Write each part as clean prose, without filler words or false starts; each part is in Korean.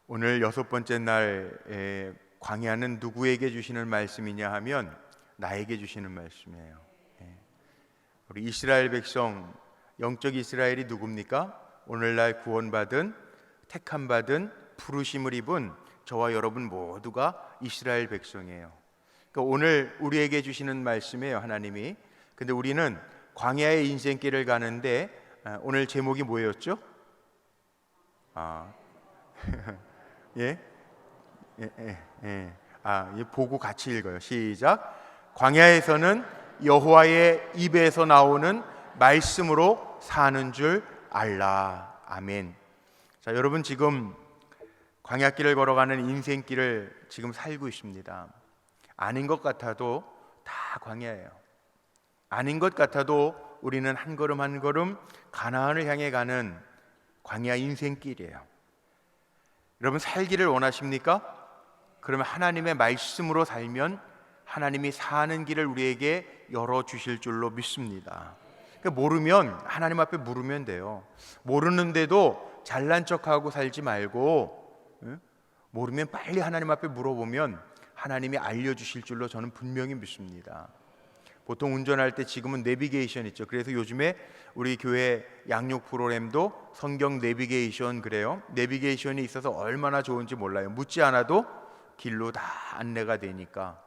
오늘 여섯 번째 날 광야는 누구에게 주시는 말씀이냐 하면 나에게 주시는 말씀이에요. 우리 이스라엘 백성, 영적 이스라엘이 누굽니까? 오늘날 구원받은, 택함받은, 부르심을 입은 저와 여러분 모두가 이스라엘 백성이에요. 그러니까 오늘 우리에게 주시는 말씀이에요, 하나님이. 근데 우리는 광야의 인생길을 가는데 오늘 제목이 뭐였죠? 예? 보고 같이 읽어요. 시작. 광야에서는 여호와의 입에서 나오는 말씀으로 사는 줄 알라. 아멘. 자, 여러분 지금 광야길을 걸어가는 인생길을 지금 살고 있습니다. 아닌 것 같아도 다 광야예요. 아닌 것 같아도 우리는 한 걸음 한 걸음 가나안을 향해 가는 광야 인생길이에요. 여러분 살기를 원하십니까? 그러면 하나님의 말씀으로 살면 하나님이 사는 길을 우리에게 열어주실 줄로 믿습니다. 그러니까 모르면 하나님 앞에 물으면 돼요. 모르는데도 잘난 척하고 살지 말고, 모르면 빨리 하나님 앞에 물어보면 하나님이 알려주실 줄로 저는 분명히 믿습니다. 보통 운전할 때 지금은 내비게이션 있죠. 그래서 요즘에 우리 교회 양육 프로그램도 성경 내비게이션 그래요. 내비게이션이 있어서 얼마나 좋은지 몰라요. 묻지 않아도 길로 다 안내가 되니까.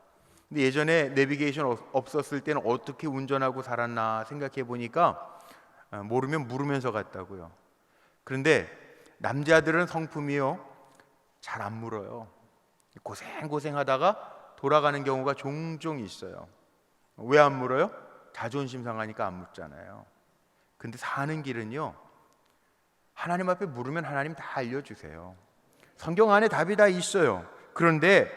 근데 예전에 내비게이션 없었을 때는 어떻게 운전하고 살았나 생각해 보니까 모르면 물으면서 갔다고요. 그런데 남자들은 성품이요, 잘 안 물어요. 고생하다가 돌아가는 경우가 종종 있어요. 왜 안 물어요? 자존심 상하니까 안 묻잖아요. 근데 사는 길은요, 하나님 앞에 물으면 하나님 다 알려주세요. 성경 안에 답이 다 있어요. 그런데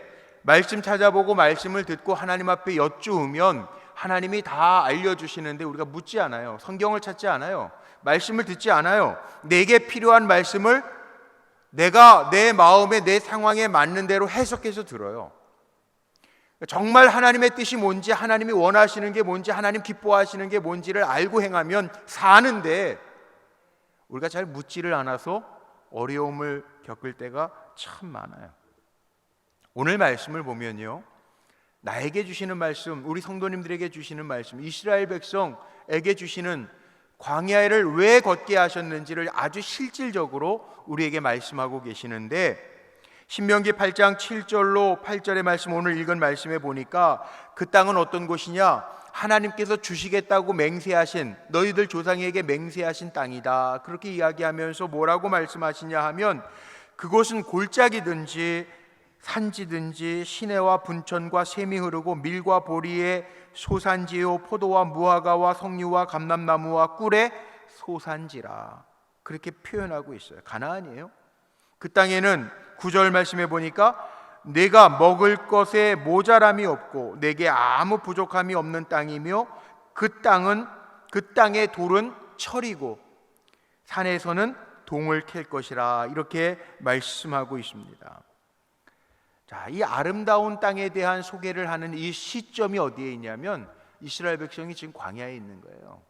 말씀 찾아보고 말씀을 듣고 하나님 앞에 여쭈으면 하나님이 다 알려주시는데 우리가 묻지 않아요. 성경을 찾지 않아요. 말씀을 듣지 않아요. 내게 필요한 말씀을 내가 내 마음에 내 상황에 맞는 대로 해석해서 들어요. 정말 하나님의 뜻이 뭔지, 하나님이 원하시는 게 뭔지, 하나님 기뻐하시는 게 뭔지를 알고 행하면 사는데 우리가 잘 묻지를 않아서 어려움을 겪을 때가 참 많아요. 오늘 말씀을 보면요, 나에게 주시는 말씀, 우리 성도님들에게 주시는 말씀, 이스라엘 백성에게 주시는 광야를 왜 걷게 하셨는지를 아주 실질적으로 우리에게 말씀하고 계시는데, 신명기 8장 7절로 8절의 말씀, 오늘 읽은 말씀에 보니까 그 땅은 어떤 곳이냐, 하나님께서 주시겠다고 맹세하신, 너희들 조상에게 맹세하신 땅이다, 그렇게 이야기하면서 뭐라고 말씀하시냐 하면, 그곳은 골짜기든지 산지든지 시내와 분천과 샘이 흐르고 밀과 보리의 소산지요, 포도와 무화과와 석류와 감람나무와 꿀의 소산지라, 그렇게 표현하고 있어요. 가나안이에요. 그 땅에는 9절 말씀해 보니까 내가 먹을 것에 모자람이 없고 내게 아무 부족함이 없는 땅이며 그 땅의 돌은 철이고 산에서는 동을 캘 것이라, 이렇게 말씀하고 있습니다. 자, 이 아름다운 땅에 대한 소개를 하는 이 시점이 어디에 있냐면 이스라엘 백성이 지금 광야에 있는 거예요.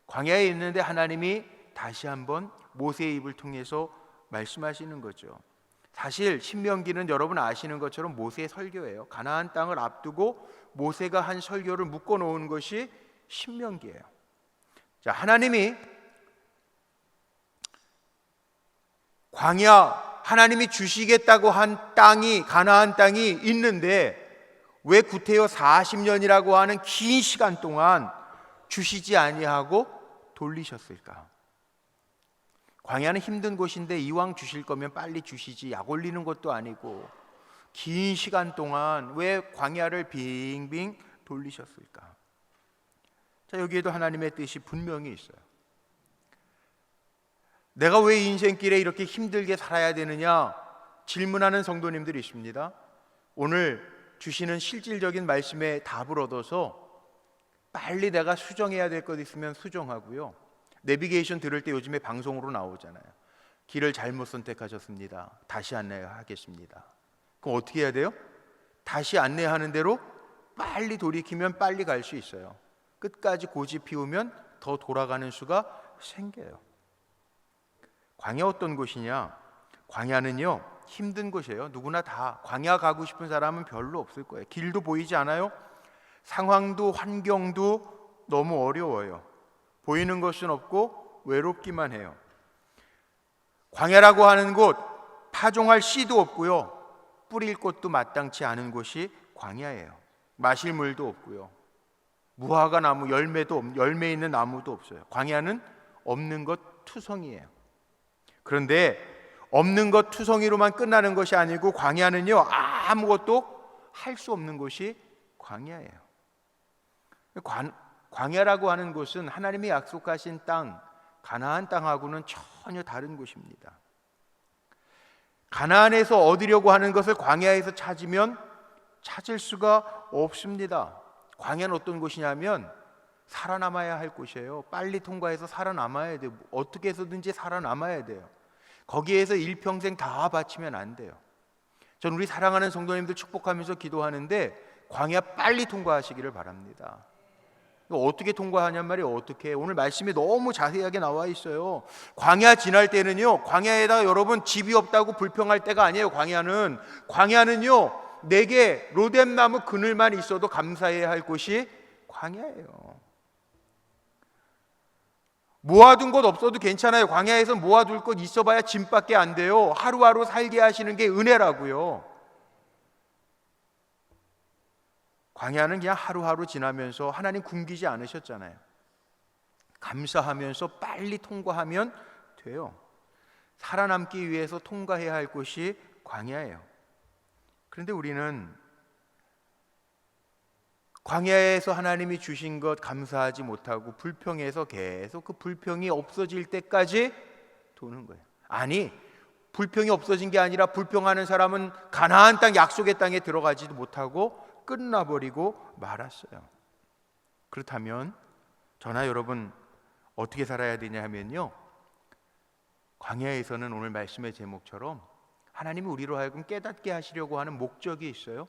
광야에 있는데 하나님이 다시 한번 모세의 입을 통해서 말씀하시는 거죠. 사실 신명기는 여러분 아시는 것처럼 모세의 설교예요. 가나안 땅을 앞두고 모세가 한 설교를 묶어 놓은 것이 신명기예요. 자, 하나님이 광야, 하나님이 주시겠다고 한 땅이, 가나안 땅이 있는데 왜 구태여 40년이라고 하는 긴 시간 동안 주시지 아니하고 돌리셨을까? 광야는 힘든 곳인데 이왕 주실 거면 빨리 주시지, 약 올리는 것도 아니고 긴 시간 동안 왜 광야를 빙빙 돌리셨을까? 자, 여기에도 하나님의 뜻이 분명히 있어요. 내가 왜 인생길에 이렇게 힘들게 살아야 되느냐 질문하는 성도님들이 있습니다. 오늘 주시는 실질적인 말씀에 답을 얻어서 빨리 내가 수정해야 될 것 있으면 수정하고요, 내비게이션 들을 때 요즘에 방송으로 나오잖아요. 길을 잘못 선택하셨습니다, 다시 안내하겠습니다. 그럼 어떻게 해야 돼요? 다시 안내하는 대로 빨리 돌이키면 빨리 갈 수 있어요. 끝까지 고집 피우면 더 돌아가는 수가 생겨요. 광야 어떤 곳이냐? 광야는요, 힘든 곳이에요. 누구나 다 광야 가고 싶은 사람은 별로 없을 거예요. 길도 보이지 않아요. 상황도 환경도 너무 어려워요. 보이는 것은 없고 외롭기만 해요. 광야라고 하는 곳, 파종할 씨도 없고요, 뿌릴 곳도 마땅치 않은 곳이 광야예요. 마실 물도 없고요, 무화과 나무 열매 있는 나무도 없어요. 광야는 없는 것 투성이에요. 그런데 없는 것 투성이로만 끝나는 것이 아니고 광야는요, 아무것도 할 수 없는 곳이 광야예요. 광야라고 하는 곳은 하나님이 약속하신 땅, 가나안 땅하고는 전혀 다른 곳입니다. 가나안에서 얻으려고 하는 것을 광야에서 찾으면 찾을 수가 없습니다. 광야는 어떤 곳이냐면 살아남아야 할 곳이에요. 빨리 통과해서 살아남아야 돼요. 어떻게 해서든지 살아남아야 돼요. 거기에서 일평생 다 바치면 안 돼요. 전 우리 사랑하는 성도님들 축복하면서 기도하는데 광야 빨리 통과하시기를 바랍니다. 어떻게 통과하냔 말이에요. 어떻게? 오늘 말씀에 너무 자세하게 나와 있어요. 광야 지날 때는요, 광야에다 여러분 집이 없다고 불평할 때가 아니에요. 광야는요, 내게 로뎀나무 그늘만 있어도 감사해야 할 곳이 광야예요. 모아둔 것 없어도 괜찮아요. 광야에서 모아둘 것 있어봐야 짐밖에 안 돼요. 하루하루 살게 하시는 게 은혜라고요. 광야는 그냥 하루하루 지나면서 하나님 굶기지 않으셨잖아요. 감사하면서 빨리 통과하면 돼요. 살아남기 위해서 통과해야 할 곳이 광야예요. 그런데 우리는 광야에서 하나님이 주신 것 감사하지 못하고 불평해서 계속 그 불평이 없어질 때까지 도는 거예요. 아니, 불평이 없어진 게 아니라 불평하는 사람은 가나안 땅, 약속의 땅에 들어가지도 못하고 끝나버리고 말았어요. 그렇다면 저나 여러분 어떻게 살아야 되냐 하면요, 광야에서는 오늘 말씀의 제목처럼 하나님이 우리로 하여금 깨닫게 하시려고 하는 목적이 있어요.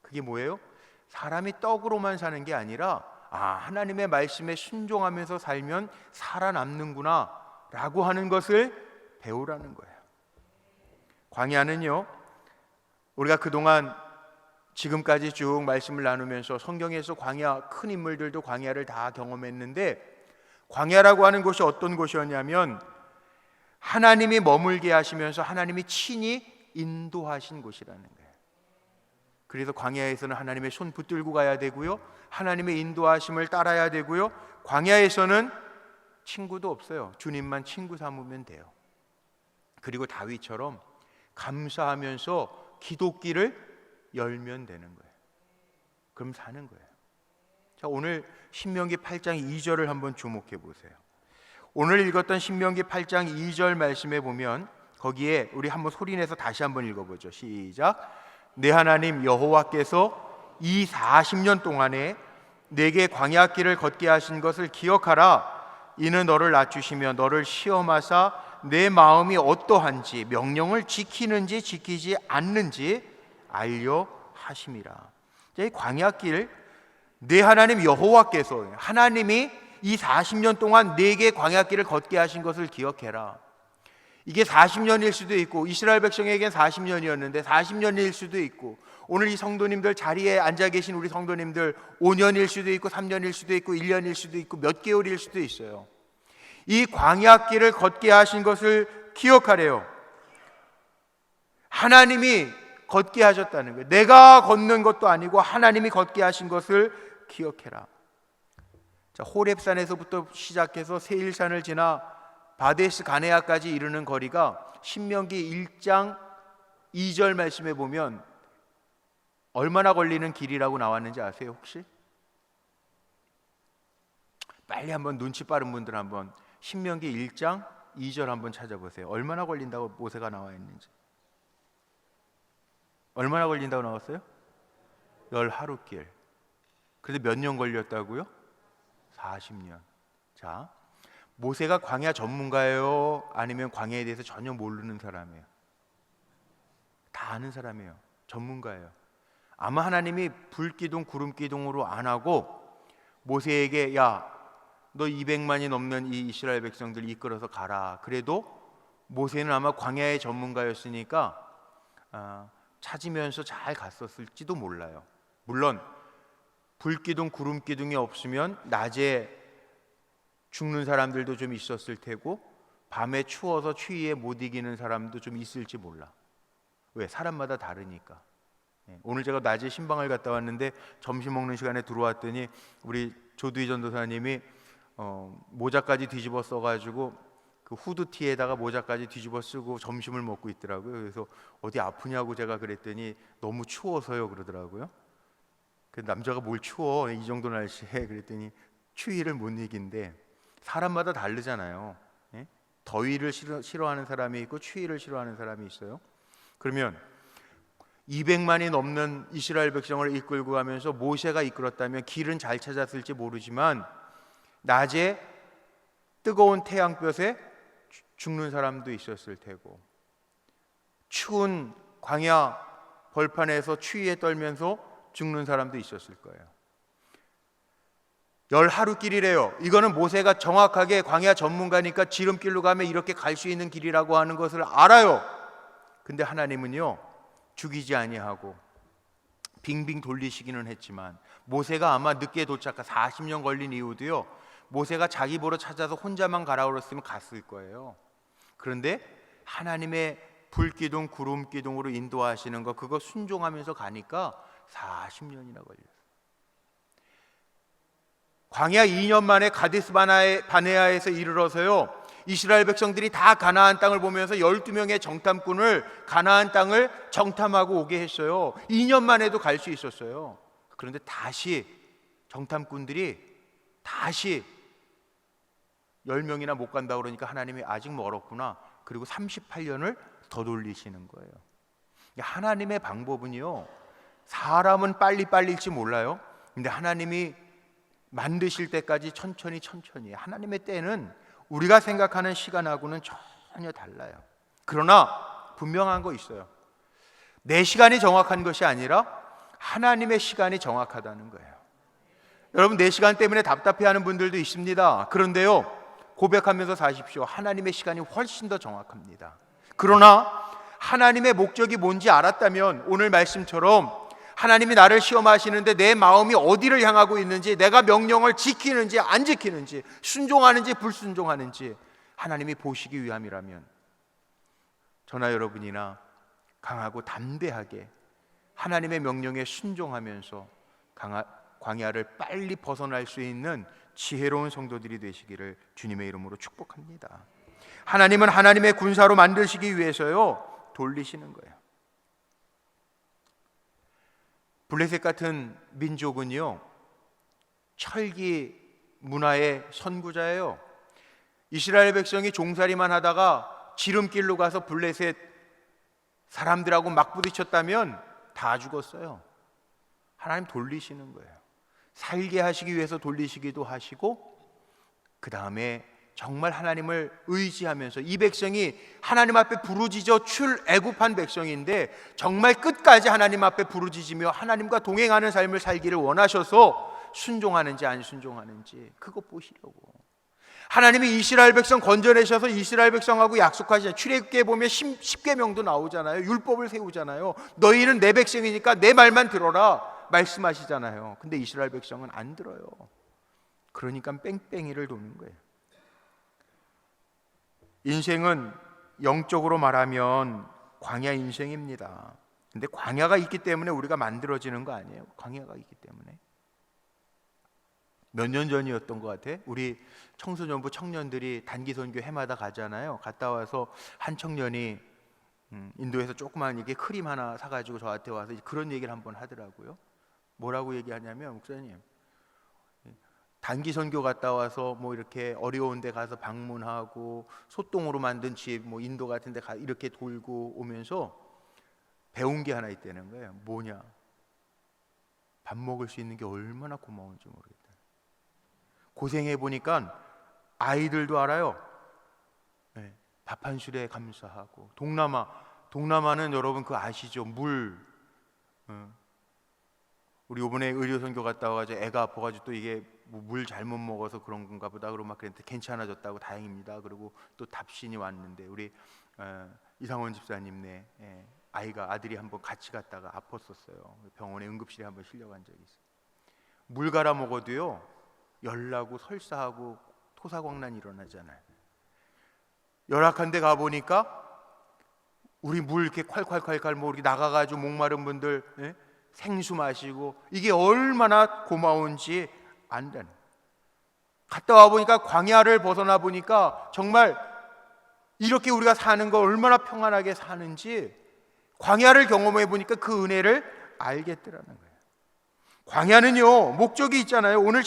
그게 뭐예요? 사람이 떡으로만 사는 게 아니라 하나님의 말씀에 순종하면서 살면 살아남는구나 라고 하는 것을 배우라는 거예요. 광야는요, 우리가 그동안 지금까지 쭉 말씀을 나누면서 성경에서 광야, 큰 인물들도 광야를 다 경험했는데, 광야라고 하는 곳이 어떤 곳이었냐면 하나님이 머물게 하시면서 하나님이 친히 인도하신 곳이라는 거예요. 그래서 광야에서는 하나님의 손 붙들고 가야 되고요, 하나님의 인도하심을 따라야 되고요, 광야에서는 친구도 없어요. 주님만 친구 삼으면 돼요. 그리고 다윗처럼 감사하면서 기도길을 열면 되는 거예요. 그럼 사는 거예요. 자, 오늘 신명기 8장 2절을 한번 주목해 보세요. 오늘 읽었던 신명기 8장 2절 말씀에 보면 거기에 우리 한번 소리내서 다시 한번 읽어보죠. 시작. 내 하나님 여호와께서 이 40년 동안에 내게 광야길을 걷게 하신 것을 기억하라. 이는 너를 낮추시며 너를 시험하사 내 마음이 어떠한지 명령을 지키는지 지키지 않는지 알려 하심이라. 이 광야길, 내 하나님 여호와께서, 하나님이 이 40년 동안 내게 광야길을 걷게 하신 것을 기억해라. 이게 40년일 수도 있고 이스라엘 백성에겐 40년이었는데 40년일 수도 있고, 오늘 이 성도님들 자리에 앉아 계신 우리 성도님들 5년일 수도 있고 3년일 수도 있고 1년일 수도 있고 몇 개월일 수도 있어요. 이 광야길을 걷게 하신 것을 기억하래요. 하나님이 걷게 하셨다는 거예요. 내가 걷는 것도 아니고 하나님이 걷게 하신 것을 기억해라. 자, 호렙산에서부터 시작해서 세일산을 지나 바데스 가네아까지 이르는 거리가 신명기 1장 2절 말씀에 보면 얼마나 걸리는 길이라고 나왔는지 아세요 혹시? 빨리 한번 눈치 빠른 분들 한번 신명기 1장 2절 한번 찾아보세요. 얼마나 걸린다고 모세가 나와 있는지. 얼마나 걸린다고 나왔어요? 10하루길. 그런데 몇 년 걸렸다고요? 40년. 자, 모세가 광야 전문가예요? 아니면 광야에 대해서 전혀 모르는 사람이에요? 다 아는 사람이에요. 전문가예요. 아마 하나님이 불기둥 구름기둥으로 안 하고 모세에게 야, 너 200만이 넘는 이 이스라엘 백성들 이끌어서 가라. 그래도 모세는 아마 광야의 전문가였으니까 찾으면서 잘 갔었을지도 몰라요. 물론 불기둥 구름기둥이 없으면 낮에 죽는 사람들도 좀 있었을 테고 밤에 추워서 추위에 못 이기는 사람도 좀 있을지 몰라. 왜? 사람마다 다르니까. 오늘 제가 낮에 신방을 갔다 왔는데 점심 먹는 시간에 들어왔더니 우리 조두희 전도사님이 모자까지 뒤집어 써가지고 그 후드티에다가 모자까지 뒤집어 쓰고 점심을 먹고 있더라고요. 그래서 어디 아프냐고 제가 그랬더니 너무 추워서요 그러더라고요. 그 남자가 뭘 추워 이 정도 날씨에 그랬더니 추위를 못 이긴대. 사람마다 다르잖아요. 더위를 싫어하는 사람이 있고 추위를 싫어하는 사람이 있어요. 그러면 200만이 넘는 이스라엘 백성을 이끌고 가면서 모세가 이끌었다면 길은 잘 찾았을지 모르지만 낮에 뜨거운 태양볕에 죽는 사람도 있었을 테고 추운 광야 벌판에서 추위에 떨면서 죽는 사람도 있었을 거예요. 10하루길이래요. 이거는 모세가 정확하게 광야 전문가니까 지름길로 가면 이렇게 갈 수 있는 길이라고 하는 것을 알아요. 근데 하나님은요 죽이지 아니하고 빙빙 돌리시기는 했지만 모세가 아마 늦게 도착한 40년 걸린 이유도요 모세가 자기 보러 찾아서 혼자만 가라 그랬으면 갔을 거예요. 그런데 하나님의 불기둥 구름기둥으로 인도하시는 거 그거 순종하면서 가니까 40년이나 걸렸어요. 광야 2년 만에 가데스 바네아에서 이르러서요 이스라엘 백성들이 다 가나안 땅을 보면서 12명의 정탐꾼을 가나안 땅을 정탐하고 오게 했어요. 2년 만에도 갈 수 있었어요. 그런데 다시 정탐꾼들이 다시 10명이나 못 간다 그러니까 하나님이 아직 멀었구나. 그리고 38년을 더 돌리시는 거예요. 하나님의 방법은요 사람은 빨리빨리일지 몰라요. 근데 하나님이 만드실 때까지 천천히 하나님의 때는 우리가 생각하는 시간하고는 전혀 달라요. 그러나 분명한 거 있어요. 내 시간이 정확한 것이 아니라 하나님의 시간이 정확하다는 거예요. 여러분 내 시간 때문에 답답해하는 분들도 있습니다. 그런데요 고백하면서 사십시오. 하나님의 시간이 훨씬 더 정확합니다. 그러나 하나님의 목적이 뭔지 알았다면 오늘 말씀처럼 하나님이 나를 시험하시는데 내 마음이 어디를 향하고 있는지, 내가 명령을 지키는지 안 지키는지, 순종하는지 불순종하는지 하나님이 보시기 위함이라면 저나 여러분이나 강하고 담대하게 하나님의 명령에 순종하면서 광야를 빨리 벗어날 수 있는 지혜로운 성도들이 되시기를 주님의 이름으로 축복합니다. 하나님은 하나님의 군사로 만드시기 위해서요 돌리시는 거예요. 블레셋 같은 민족은요 철기 문화의 선구자예요. 이스라엘 백성이 종살이만 하다가 지름길로 가서 블레셋 사람들하고 막 부딪혔다면 다 죽었어요. 하나님 돌리시는 거예요. 살게 하시기 위해서 돌리시기도 하시고 그 다음에 정말 하나님을 의지하면서 이 백성이 하나님 앞에 부르짖어 출애굽한 백성인데 정말 끝까지 하나님 앞에 부르짖으며 하나님과 동행하는 삶을 살기를 원하셔서 순종하는지 안 순종하는지 그거 보시려고 하나님이 이스라엘 백성 건져내셔서 이스라엘 백성하고 약속하시잖아요. 출애굽기에 보면 10계명도 나오잖아요. 율법을 세우잖아요. 너희는 내 백성이니까 내 말만 들어라 말씀하시잖아요. 근데 이스라엘 백성은 안 들어요. 그러니까 뺑뺑이를 도는 거예요. 인생은 영적으로 말하면 광야 인생입니다. 근데 광야가 있기 때문에 우리가 만들어지는 거 아니에요. 광야가 있기 때문에. 몇 년 전이었던 것 같아. 우리 청소년부 청년들이 단기 선교 해마다 가잖아요. 갔다 와서 한 청년이 인도에서 조그만 이게 크림 하나 사가지고 저한테 와서 그런 얘기를 한번 하더라고요. 뭐라고 얘기하냐면 목사님 단기 선교 갔다 와서 뭐 이렇게 어려운 데 가서 방문하고 소똥으로 만든 집 뭐 인도 같은 데 이렇게 돌고 오면서 배운 게 하나 있다는 거예요. 뭐냐? 밥 먹을 수 있는 게 얼마나 고마운지 모르겠다. 고생해 보니까 아이들도 알아요. 네, 밥 한 술에 감사하고 동남아는 여러분 그거 아시죠? 물 우리 이번에 의료 선교 갔다 와가지고 애가 아파가지고 또 이게 물 잘못 먹어서 그런 건가 보다 그러고 막 그랬는데 괜찮아졌다고 다행입니다. 그리고 또 답신이 왔는데 우리 이상원 집사님네 아들이 한번 같이 갔다가 아팠었어요. 병원에 응급실에 한번 실려간 적이 있어요. 물 갈아 먹어도요 열나고 설사하고 토사광난 일어나잖아요. 열악한 데 가보니까 우리 물 이렇게 콸콸콸콸 뭐 이렇게 나가가지고 목마른 분들 생수 마시고 이게 얼마나 고마운지 안다는. 갔다 와보니까 광야를 벗어나 보니까 정말 이렇게 우리가 사는 거 얼마나 평안하게 사는지 광야를 경험해 보니까 그 은혜를 알겠더라는 거예요. 광야는요 목적이 있잖아요. 오늘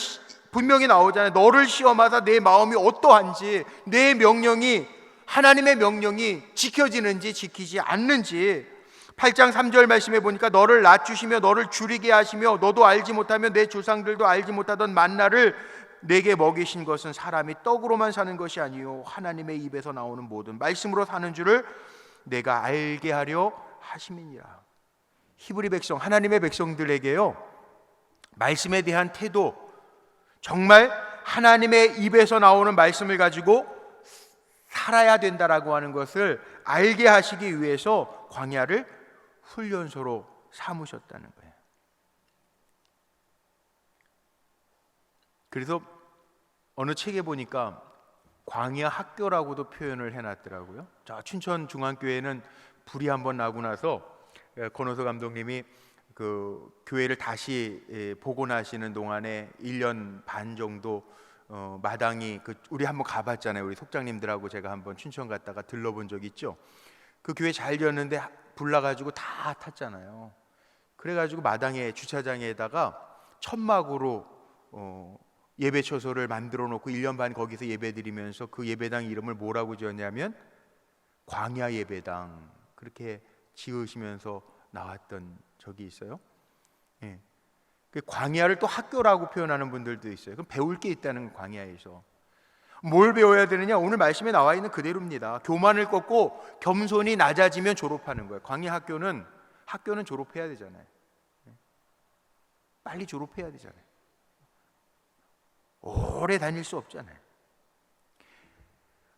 분명히 나오잖아요. 너를 시험하사 내 마음이 어떠한지, 내 명령이, 하나님의 명령이 지켜지는지 지키지 않는지. 8장 3절 말씀해 보니까 너를 낮추시며 너를 줄이게 하시며 너도 알지 못하며 내 조상들도 알지 못하던 만나를 내게 먹이신 것은 사람이 떡으로만 사는 것이 아니요 하나님의 입에서 나오는 모든 말씀으로 사는 줄을 내가 알게 하려 하심이니라. 히브리 백성, 하나님의 백성들에게요 말씀에 대한 태도, 정말 하나님의 입에서 나오는 말씀을 가지고 살아야 된다라고 하는 것을 알게 하시기 위해서 광야를 훈련소로 삼으셨다는 거예요. 그래서 어느 책에 보니까 광야 학교라고도 표현을 해놨더라고요. 저 춘천 중앙교회는 불이 한번 나고 나서 권호서 감독님이 그 교회를 다시 복원하시는 동안에 1년 반 정도 마당이 우리 한번 가봤잖아요. 우리 속장님들하고 제가 한번 춘천 갔다가 들러본 적 있죠. 그 교회 잘 지었는데 불 나가지고 다 탔잖아요. 그래가지고 마당에 주차장에다가 천막으로 예배처소를 만들어 놓고 1년 반 거기서 예배드리면서 그 예배당 이름을 뭐라고 지었냐면 광야 예배당, 그렇게 지으시면서 나왔던 적이 있어요. 예. 그 광야를 또 학교라고 표현하는 분들도 있어요. 그럼 배울 게 있다는 광야에서 뭘 배워야 되느냐? 오늘 말씀에 나와 있는 그대로입니다. 교만을 꺾고 겸손히 낮아지면 졸업하는 거예요. 광야 학교는 졸업해야 되잖아요. 빨리 졸업해야 되잖아요. 오래 다닐 수 없잖아요.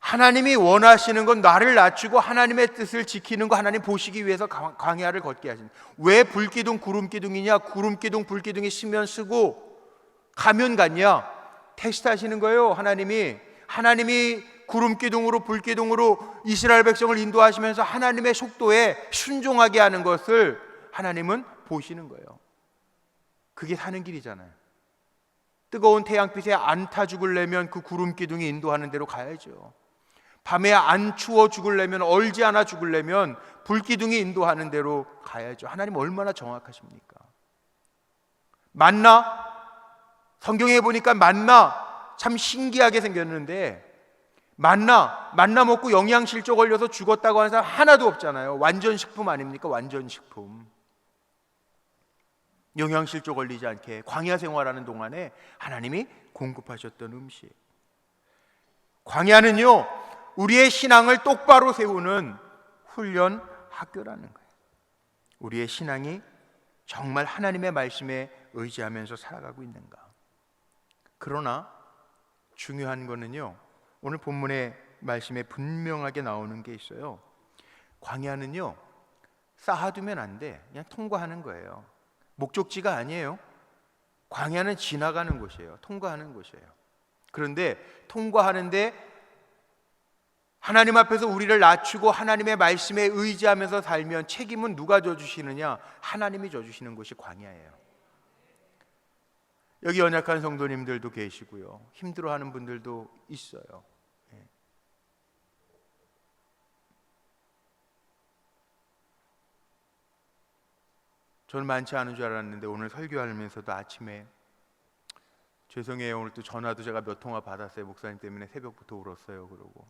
하나님이 원하시는 건 나를 낮추고 하나님의 뜻을 지키는 거 하나님 보시기 위해서 광야를 걷게 하신. 왜 불기둥 구름기둥이냐? 구름기둥 불기둥이 쓰면 쓰고 가면 갔냐? 테스트 하시는 거예요. 하나님이 구름기둥으로 불기둥으로 이스라엘 백성을 인도하시면서 하나님의 속도에 순종하게 하는 것을 하나님은 보시는 거예요. 그게 사는 길이잖아요. 뜨거운 태양빛에 안 타 죽으려면 그 구름기둥이 인도하는 대로 가야죠. 밤에 안 추워 죽으려면, 얼지 않아 죽으려면 불기둥이 인도하는 대로 가야죠. 하나님 얼마나 정확하십니까? 만나, 성경에 보니까 만나 참 신기하게 생겼는데 만나 먹고 영양실조 걸려서 죽었다고 하는 사람 하나도 없잖아요. 완전식품 아닙니까? 완전식품. 영양실조 걸리지 않게 광야 생활하는 동안에 하나님이 공급하셨던 음식. 광야는요 우리의 신앙을 똑바로 세우는 훈련 학교라는 거예요. 우리의 신앙이 정말 하나님의 말씀에 의지하면서 살아가고 있는가. 그러나 중요한 거는요 오늘 본문의 말씀에 분명하게 나오는 게 있어요. 광야는요 쌓아두면 안 돼. 그냥 통과하는 거예요. 목적지가 아니에요. 광야는 지나가는 곳이에요. 통과하는 곳이에요. 그런데 통과하는데 하나님 앞에서 우리를 낮추고 하나님의 말씀에 의지하면서 살면 책임은 누가 져주시느냐? 하나님이 져주시는 곳이 광야예요. 여기 연약한 성도님들도 계시고요, 힘들어하는 분들도 있어요. 저는 많지 않은 줄 알았는데 오늘 설교하면서도 아침에 죄송해요, 오늘 또 전화도 제가 몇 통화 받았어요. 목사님 때문에 새벽부터 울었어요. 그러고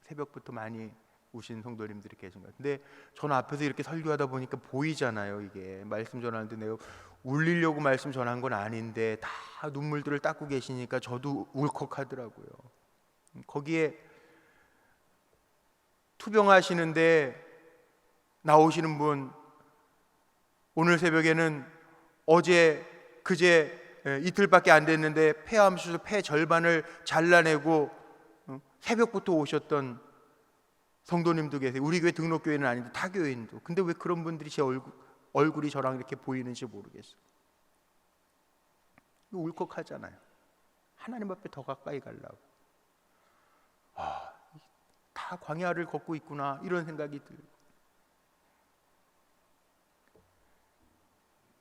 새벽부터 많이 우신 성도님들이 계신 것 같은데 저는 앞에서 이렇게 설교하다 보니까 보이잖아요. 이게 말씀 전하는데 내가 울리려고 말씀 전한 건 아닌데 다 눈물들을 닦고 계시니까 저도 울컥하더라고요. 거기에 투병하시는데 나오시는 분, 오늘 새벽에는 어제 그제 이틀밖에 안 됐는데 폐암 수술 폐 절반을 잘라내고 새벽부터 오셨던 성도님도 계세요. 우리 교회 등록교회는 아닌데 타 교회인도. 근데 왜 그런 분들이 제 얼굴이 저랑 이렇게 보이는지 모르겠어요. 울컥하잖아요. 하나님 앞에 더 가까이 가려고. 다 광야를 걷고 있구나 이런 생각이 들고.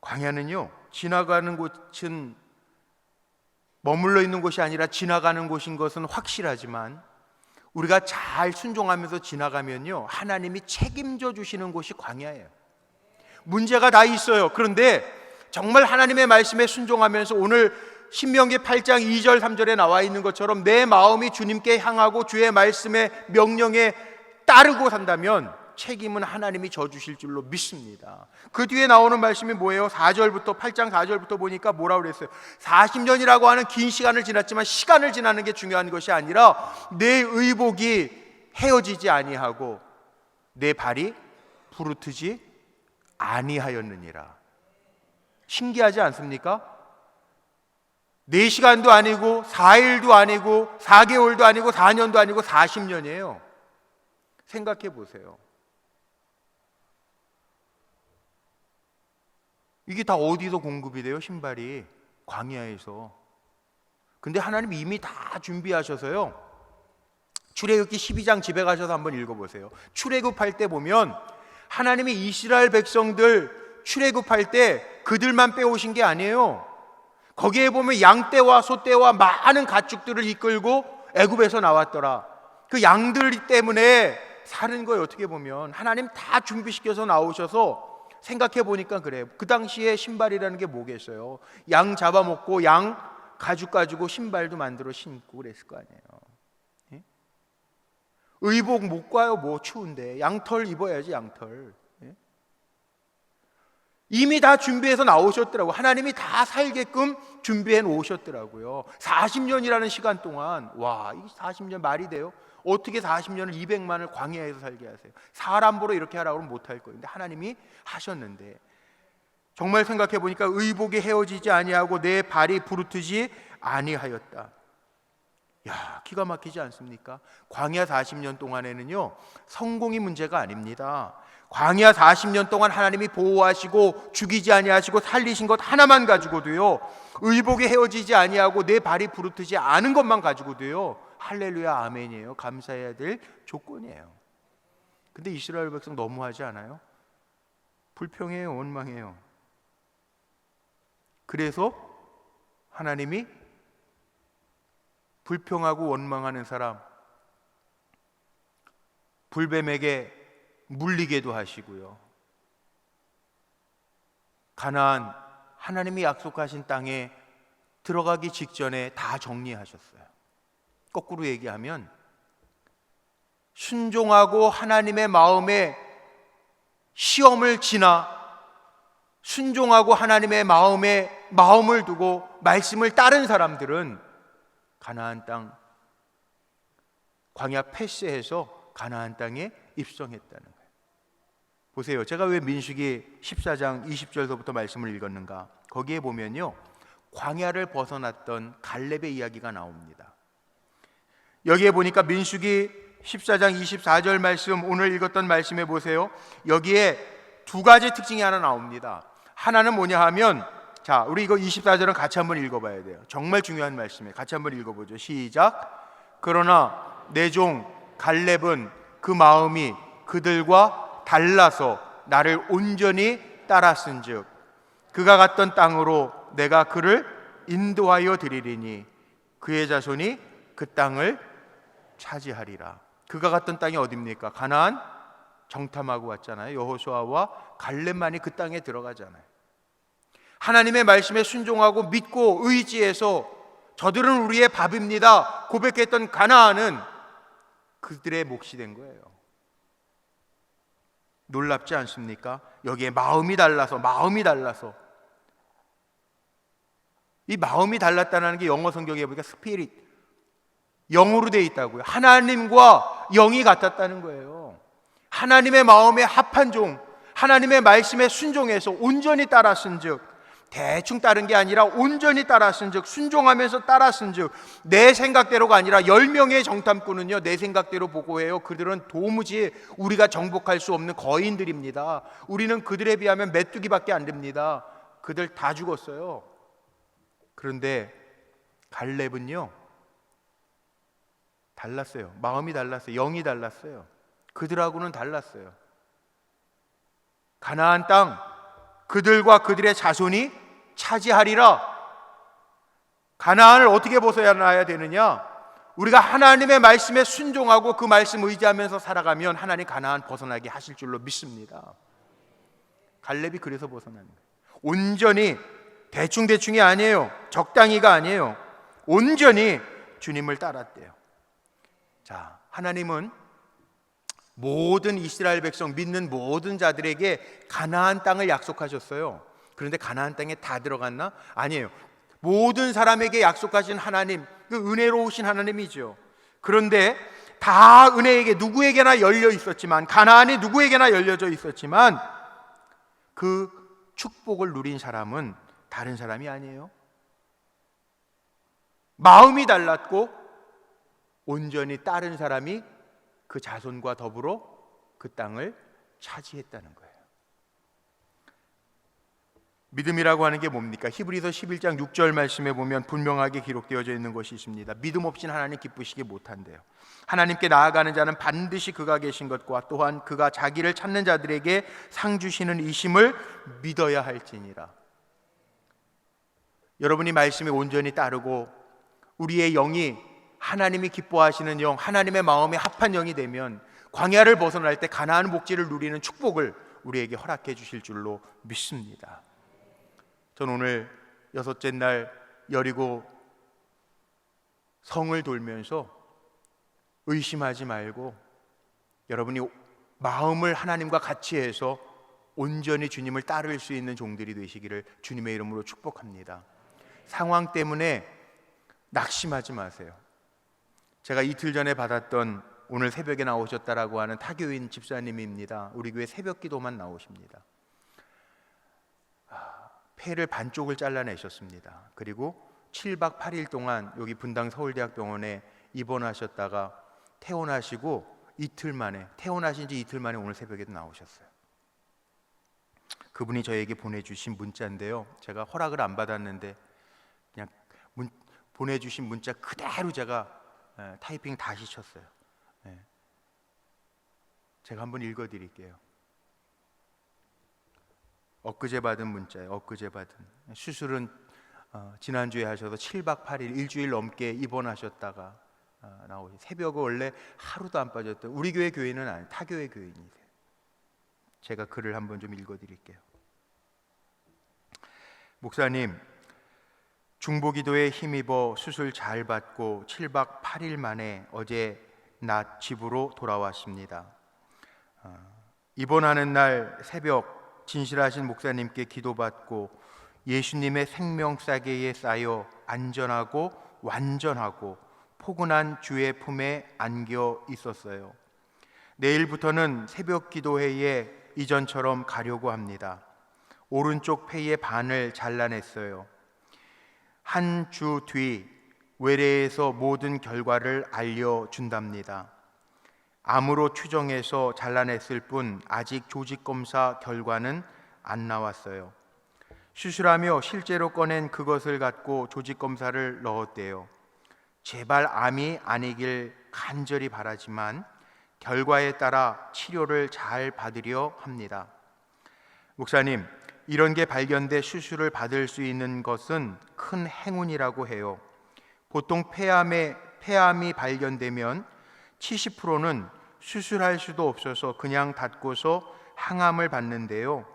광야는요, 지나가는 곳은 머물러 있는 곳이 아니라 지나가는 곳인 것은 확실하지만 우리가 잘 순종하면서 지나가면요, 하나님이 책임져 주시는 곳이 광야예요. 문제가 다 있어요. 그런데 정말 하나님의 말씀에 순종하면서 오늘 신명기 8장 2절 3절에 나와 있는 것처럼 내 마음이 주님께 향하고 주의 말씀의 명령에 따르고 산다면 책임은 하나님이 져주실 줄로 믿습니다. 그 뒤에 나오는 말씀이 뭐예요? 4절부터 8장 4절부터 보니까 뭐라고 그랬어요? 40년이라고 하는 긴 시간을 지났지만 시간을 지나는 게 중요한 것이 아니라 내 의복이 헤어지지 아니하고 내 발이 부르트지 아니하였느니라. 신기하지 않습니까? 4시간도 아니고 4일도 아니고 4개월도 아니고 4년도 아니고 40년이에요. 생각해 보세요. 이게 다 어디서 공급이 돼요? 신발이 광야에서. 근데 하나님 이미 다 준비하셔서요. 출애굽기 12장 집에 가셔서 한번 읽어보세요. 출애굽할 때 보면 하나님이 이스라엘 백성들 출애굽할 때 그들만 빼오신 게 아니에요. 거기에 보면 양떼와 소떼와 많은 가축들을 이끌고 애굽에서 나왔더라. 그 양들 때문에 사는 거예요. 어떻게 보면 하나님 다 준비시켜서 나오셔서 생각해 보니까 그래요. 그 당시에 신발이라는 게 뭐겠어요? 양 잡아먹고 양 가죽 가지고 신발도 만들어 신고 그랬을 거 아니에요. 예? 의복 못 가요. 뭐 추운데 양털 입어야지. 양털. 예? 이미 다 준비해서 나오셨더라고요. 하나님이 다 살게끔 준비해 놓으셨더라고요. 40년이라는 시간 동안. 와, 이 40년 말이 돼요? 어떻게 40년을 200만을 광야에서 살게 하세요? 사람 보러 이렇게 하라고 하면 못할 거예요. 근데 하나님이 하셨는데 정말 생각해 보니까 의복이 헤어지지 아니하고 내 발이 부르트지 아니하였다. 야, 기가 막히지 않습니까? 광야 40년 동안에는요, 성공이 문제가 아닙니다. 광야 40년 동안 하나님이 보호하시고 죽이지 아니하시고 살리신 것 하나만 가지고도요, 의복이 헤어지지 아니하고 내 발이 부르트지 않은 것만 가지고도요, 할렐루야 아멘이에요. 감사해야 될 조건이에요. 근데 이스라엘 백성 너무하지 않아요? 불평해요. 원망해요. 그래서 하나님이 불평하고 원망하는 사람 불뱀에게 물리게도 하시고요, 가나안 하나님이 약속하신 땅에 들어가기 직전에 다 정리하셨어요. 거꾸로 얘기하면 순종하고 하나님의 마음에 시험을 지나 순종하고 하나님의 마음에 마음을 두고 말씀을 따른 사람들은 가나안 땅 광야 패스해서 가나안 땅에 입성했다는 거예요. 보세요. 제가 왜 민수기 14장 20절서부터 말씀을 읽었는가? 거기에 보면요, 광야를 벗어났던 갈렙의 이야기가 나옵니다. 여기에 보니까 민수기 14장 24절 말씀, 오늘 읽었던 말씀에 보세요. 여기에 두 가지 특징이 하나 나옵니다. 하나는 뭐냐 하면, 자, 우리 이거 24절은 같이 한번 읽어봐야 돼요. 정말 중요한 말씀이에요. 같이 한번 읽어보죠. 시작. 그러나 내 종 갈렙은 그 마음이 그들과 달라서 나를 온전히 따랐은즉 그가 갔던 땅으로 내가 그를 인도하여 드리리니 그의 자손이 그 땅을 차지하리라. 그가 갔던 땅이 어디입니까? 가나안 정탐하고 왔잖아요. 여호수아와 갈렙만이 그 땅에 들어가잖아요. 하나님의 말씀에 순종하고 믿고 의지해서 저들은 우리의 밥입니다 고백했던 가나안은 그들의 몫이 된 거예요. 놀랍지 않습니까? 여기에 마음이 달라서 이 마음이 달랐다는 게 영어 성경에 보니까 스피릿, 영으로 되어 있다고요. 하나님과 영이 같았다는 거예요. 하나님의 마음에 합한 종, 하나님의 말씀에 순종해서 온전히 따랐은즉 대충 따른 게 아니라 온전히 따랐은즉, 순종하면서 따랐은즉, 내 생각대로가 아니라 10명의 정탐꾼은요 내 생각대로 보고해요. 그들은 도무지 우리가 정복할 수 없는 거인들입니다. 우리는 그들에 비하면 메뚜기밖에 안 됩니다. 그들 다 죽었어요. 그런데 갈렙은요 달랐어요. 마음이 달랐어요. 영이 달랐어요. 그들하고는 달랐어요. 가나안 땅 그들과 그들의 자손이 차지하리라. 가나안을 어떻게 벗어나야 되느냐? 우리가 하나님의 말씀에 순종하고 그 말씀 의지하면서 살아가면 하나님 가나안 벗어나게 하실 줄로 믿습니다. 갈렙이 그래서 벗어나는 거예요. 온전히, 대충대충이 아니에요. 적당히가 아니에요. 온전히 주님을 따랐대요. 자, 하나님은 모든 이스라엘 백성, 믿는 모든 자들에게 가나안 땅을 약속하셨어요. 그런데 가나안 땅에 다 들어갔나? 아니에요. 모든 사람에게 약속하신 하나님, 그 은혜로우신 하나님이죠. 그런데 다 은혜에게 누구에게나 열려 있었지만, 가나안이 누구에게나 열려져 있었지만 그 축복을 누린 사람은 다른 사람이 아니에요. 마음이 달랐고 온전히 따른 사람이 그 자손과 더불어 그 땅을 차지했다는 거예요. 믿음이라고 하는 게 뭡니까? 히브리서 11장 6절 말씀에 보면 분명하게 기록되어져 있는 것이 있습니다. 믿음 없이는 하나님 기쁘시게 못한대요. 하나님께 나아가는 자는 반드시 그가 계신 것과 또한 그가 자기를 찾는 자들에게 상 주시는 이심을 믿어야 할지니라. 여러분이 말씀에 온전히 따르고 우리의 영이 하나님이 기뻐하시는 영, 하나님의 마음에 합한 영이 되면 광야를 벗어날 때 가나안 복지를 누리는 축복을 우리에게 허락해 주실 줄로 믿습니다. 전 오늘 여섯째 날 여리고 성을 돌면서 의심하지 말고 여러분이 마음을 하나님과 같이 해서 온전히 주님을 따를 수 있는 종들이 되시기를 주님의 이름으로 축복합니다. 상황 때문에 낙심하지 마세요. 제가 이틀 전에 받았던, 오늘 새벽에 나오셨다라고 하는 타교인 집사님입니다. 우리 교회 새벽 기도만 나오십니다. 폐를 반쪽을 잘라내셨습니다. 그리고 7박 8일 동안 여기 분당 서울대학병원에 입원하셨다가 퇴원하시고 이틀 만에, 퇴원하신 지 이틀 만에 오늘 새벽에도 나오셨어요. 그분이 저에게 보내주신 문자인데요, 제가 허락을 안 받았는데 그냥 보내주신 문자 그대로 제가 타이핑 다시 쳤어요. 제가 한번 읽어드릴게요. 엊그제 받은 문자예요. 엊그제 받은. 수술은 지난주에 하셔서 7박 8일 일주일 넘게 입원하셨다가 나오시. 새벽에 원래 하루도 안 빠졌던 우리 교회 교인은 아니에요. 타교회 교인이세요. 제가 글을 한번 좀 읽어드릴게요. 목사님, 중보기도에 힘입어 수술 잘 받고 7박 8일 만에 어제 낮 집으로 돌아왔습니다. 입원하는 날 새벽 진실하신 목사님께 기도받고 예수님의 생명싸개에 쌓여 안전하고 완전하고 포근한 주의 품에 안겨 있었어요. 내일부터는 새벽 기도회에 이전처럼 가려고 합니다. 오른쪽 폐의 반을 잘라냈어요. 한 주 뒤 외래에서 모든 결과를 알려준답니다. 암으로 추정해서 잘라냈을 뿐 아직 조직검사 결과는 안 나왔어요. 수술하며 실제로 꺼낸 그것을 갖고 조직검사를 넣었대요. 제발 암이 아니길 간절히 바라지만 결과에 따라 치료를 잘 받으려 합니다. 목사님, 이런 게 발견돼 수술을 받을 수 있는 것은 큰 행운이라고 해요. 보통 폐암이 발견되면 70%는 수술할 수도 없어서 그냥 닫고서 항암을 받는데요.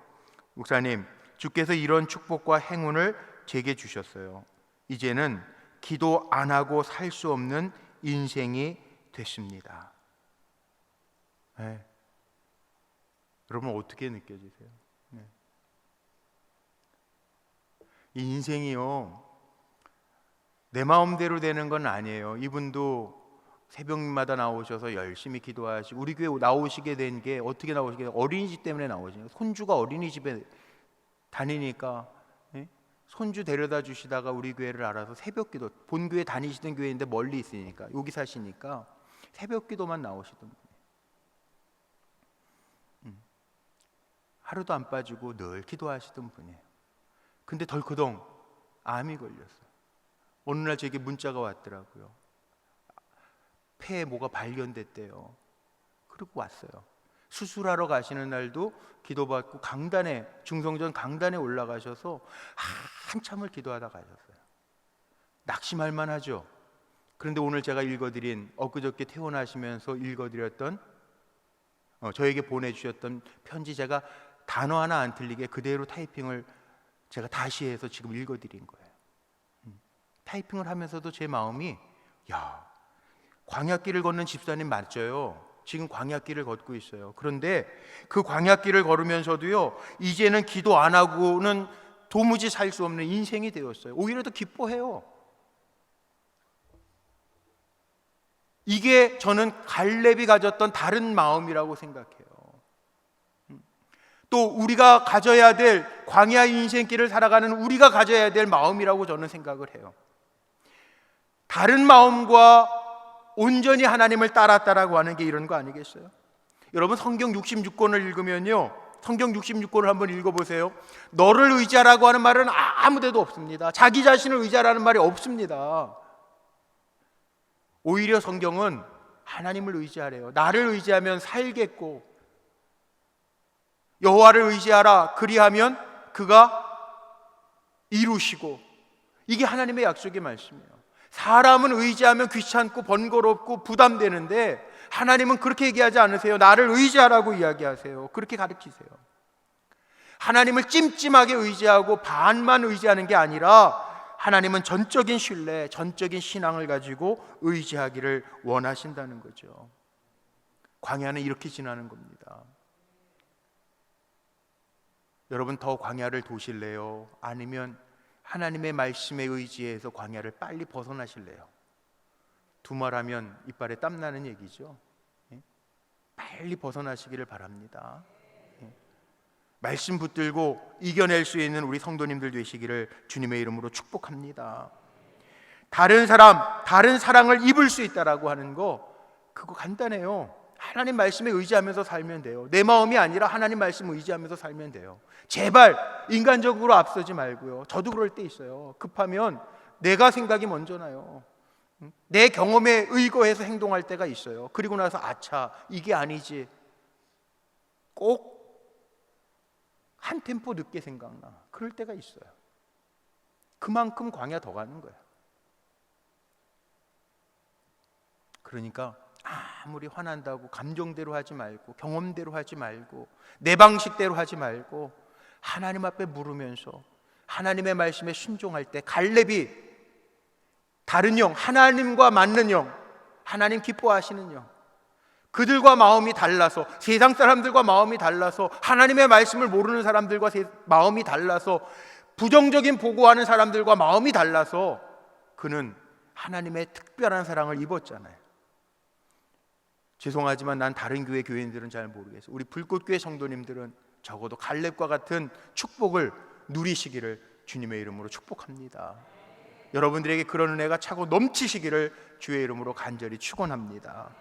목사님, 주께서 이런 축복과 행운을 제게 주셨어요. 이제는 기도 안 하고 살 수 없는 인생이 됐습니다. 네. 여러분 어떻게 느껴지세요? 네. 이 인생이요, 내 마음대로 되는 건 아니에요. 이분도 새벽마다 나오셔서 열심히 기도하시고, 우리 교회 나오시게 된 게 어떻게 나오시게, 어린이집 때문에 나오시는 거예요. 손주가 어린이집에 다니니까 손주 데려다 주시다가 우리 교회를 알아서 새벽기도, 본교회 다니시던 교회인데 멀리 있으니까, 여기 사시니까 새벽기도만 나오시던 분이에요. 하루도 안 빠지고 늘 기도하시던 분이에요. 근데 덜커덩 암이 걸렸어요. 어느 날 제게 문자가 왔더라고요. 폐에 뭐가 발견됐대요. 그러고 왔어요. 수술하러 가시는 날도 기도받고 강단에, 중성전 강단에 올라가셔서 한참을 기도하다 가셨어요. 낙심할 만하죠. 그런데 오늘 제가 읽어드린, 엊그저께 퇴원하시면서 읽어드렸던, 저에게 보내주셨던 편지, 제가 단어 하나 안 틀리게 그대로 타이핑을 제가 다시 해서 지금 읽어드린 거예요. 타이핑을 하면서도 제 마음이, 야, 광야길을 걷는 집사님 맞죠? 지금 광야길을 걷고 있어요. 그런데 그 광야길을 걸으면서도요, 이제는 기도 안 하고는 도무지 살 수 없는 인생이 되었어요. 오히려 더 기뻐해요. 이게 저는 갈렙이 가졌던 다른 마음이라고 생각해요. 또 우리가 가져야 될, 광야 인생길을 살아가는 우리가 가져야 될 마음이라고 저는 생각을 해요. 다른 마음과 온전히 하나님을 따랐다라고 하는 게 이런 거 아니겠어요? 여러분, 성경 66권을 읽으면요, 성경 66권을 한번 읽어보세요. 너를 의지하라고 하는 말은 아무 데도 없습니다. 자기 자신을 의지하라는 말이 없습니다. 오히려 성경은 하나님을 의지하래요. 나를 의지하면 살겠고, 여호와를 의지하라, 그리하면 그가 이루시고, 이게 하나님의 약속의 말씀이에요. 사람은 의지하면 귀찮고 번거롭고 부담되는데 하나님은 그렇게 얘기하지 않으세요. 나를 의지하라고 이야기하세요. 그렇게 가르치세요. 하나님을 찜찜하게 의지하고 반만 의지하는 게 아니라 하나님은 전적인 신뢰, 전적인 신앙을 가지고 의지하기를 원하신다는 거죠. 광야는 이렇게 지나는 겁니다. 여러분, 더 광야를 도실래요? 아니면 하나님의 말씀에 의지해서 광야를 빨리 벗어나실래요? 두말하면 이빨에 땀나는 얘기죠. 빨리 벗어나시기를 바랍니다. 말씀 붙들고 이겨낼 수 있는 우리 성도님들 되시기를 주님의 이름으로 축복합니다. 다른 사람, 다른 사랑을 입을 수 있다라고 하는 거, 그거 간단해요. 하나님 말씀에 의지하면서 살면 돼요. 내 마음이 아니라 하나님 말씀 의지하면서 살면 돼요. 제발 인간적으로 앞서지 말고요. 저도 그럴 때 있어요. 급하면 내가 생각이 먼저 나요. 내 경험에 의거해서 행동할 때가 있어요. 그리고 나서 아차, 이게 아니지. 꼭 한 템포 늦게 생각나. 그럴 때가 있어요. 그만큼 광야 더 가는 거예요. 그러니까 아무리 화난다고 감정대로 하지 말고, 경험대로 하지 말고, 내 방식대로 하지 말고, 하나님 앞에 물으면서 하나님의 말씀에 순종할 때, 갈렙이 다른 영, 하나님과 맞는 영, 하나님 기뻐하시는 영, 그들과 마음이 달라서, 세상 사람들과 마음이 달라서, 하나님의 말씀을 모르는 사람들과 마음이 달라서, 부정적인 보고하는 사람들과 마음이 달라서 그는 하나님의 특별한 사랑을 입었잖아요. 죄송하지만 난 다른 교회 교인들은 잘 모르겠어요. 우리 불꽃교회 성도님들은 적어도 갈렙과 같은 축복을 누리시기를 주님의 이름으로 축복합니다. 여러분들에게 그런 은혜가 차고 넘치시기를 주의 이름으로 간절히 축원합니다.